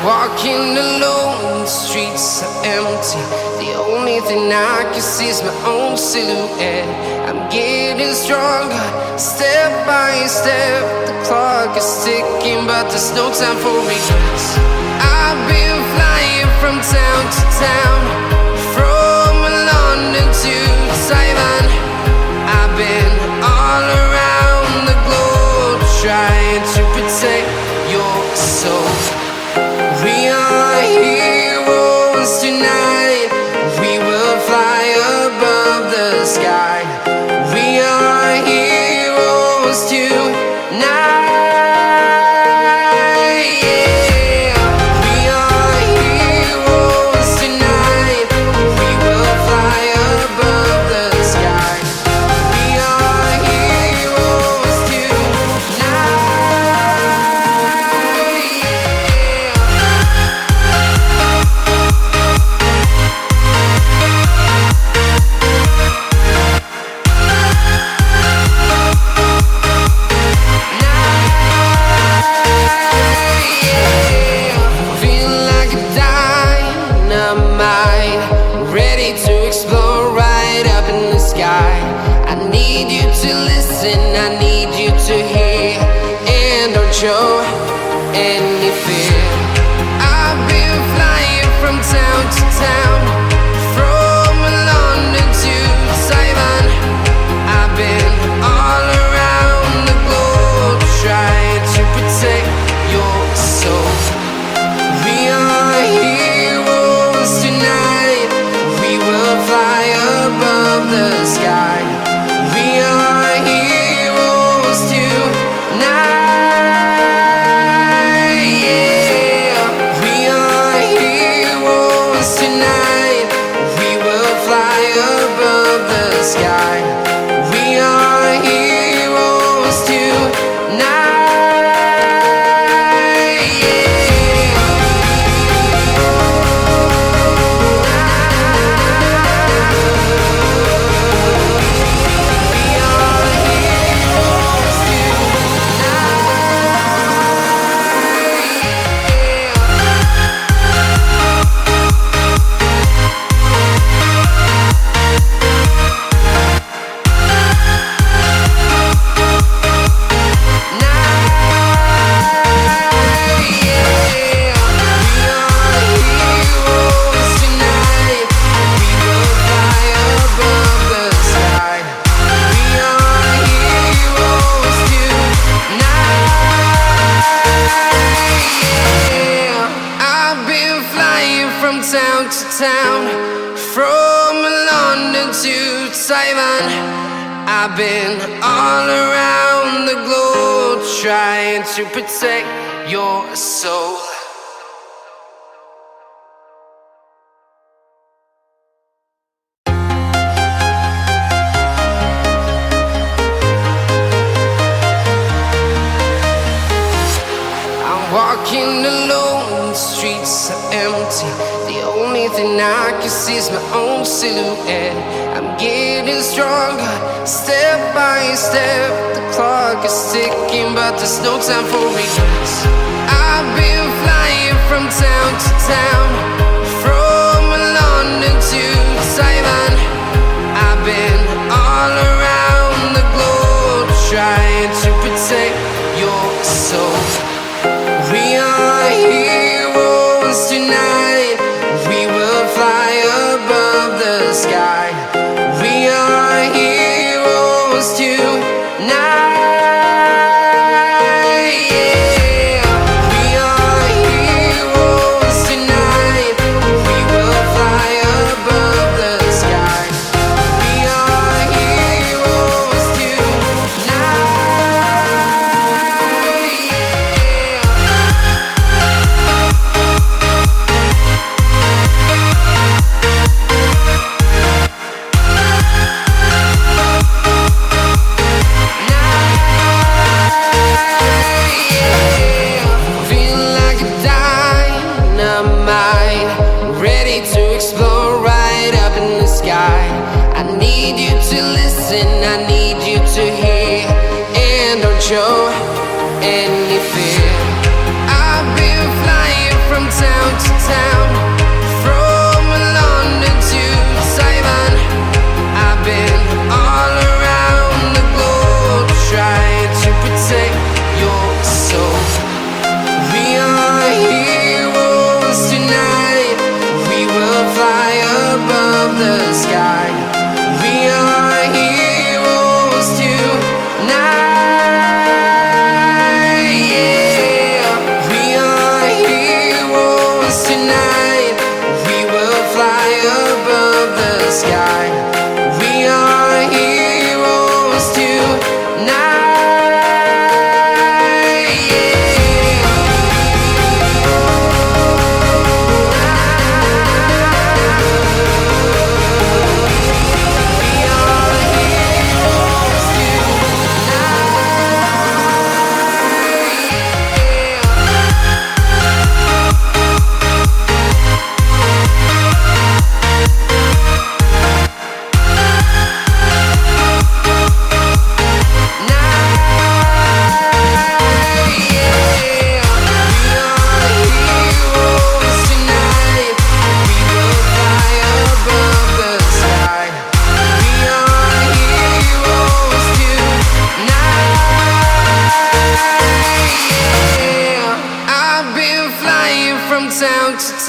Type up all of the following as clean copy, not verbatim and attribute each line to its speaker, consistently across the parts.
Speaker 1: Walking alone, the streets are empty. The only thing I can see is my own silhouette. I'm getting stronger, step by step. The clock is ticking, but there's no time for regrets. I've been flying from town to town, from London to Taiwan. I've been all around the globe, trying to protect your soul. We are heroes tonight. We will fly above the sky. We are heroes tonight. Yeah. We are heroes tonight. We will fly above the sky. We are heroes tonight. I need you to hear and don't show any fear. I've been flying from town to town, from London to Taiwan. I've been all around the globe, trying to protect your soul. We are heroes tonight. We will fly above the sky. We are heroes tonight. Yeah. We are heroes tonight. We will fly above the sky. We are heroes tonight. Yeah. Town to town, from London to Taiwan. I've been all around the globe, trying to protect your soul. I'm walking alone, the streets are empty. The only thing I can see is my own silhouette. I'm getting stronger, step by step. The clock is ticking, but there's no time for regrets. I've been flying from town to town, from London to Taiwan. I've been all around the globe, trying to protect your soul. We are heroes tonight. We will fly above the sky. We are heroes tonight. Yeah. We are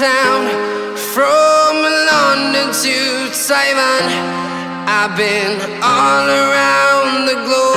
Speaker 1: town, from London to Taiwan. I've been all around the globe.